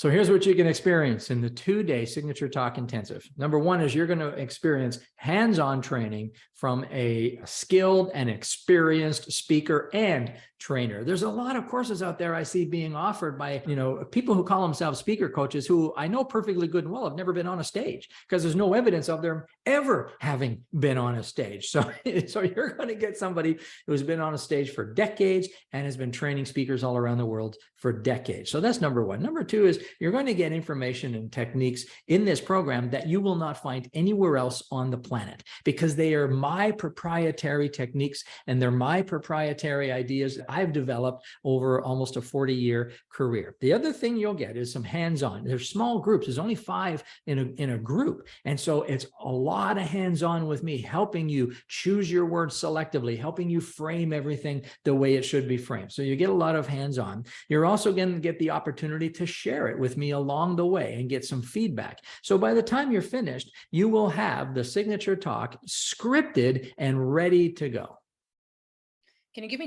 So here's what you can experience in the 2-day Signature Talk Intensive. Number one is you're going to experience hands-on training from a skilled and experienced speaker and trainer. There's a lot of courses out there I see being offered by, people who call themselves speaker coaches who I know perfectly good and well have never been on a stage because there's no evidence of them ever having been on a stage. So you're going to get somebody who's been on a stage for decades and has been training speakers all around the world for decades. So that's number one. Number two is you're going to get information and techniques in this program that you will not find anywhere else on the planet because they are my proprietary techniques and they're my proprietary ideas that I've developed over almost a 40-year career. The other thing you'll get is some hands-on. There's small groups. There's only 5 in a group. And so it's a lot of hands-on with me, helping you choose your words selectively, helping you frame everything the way it should be framed. So you get a lot of hands-on. You're also going to get the opportunity to share it with me along the way and get some feedback. So by the time you're finished, you will have the Signature Talk scripted and ready to go. Can you give me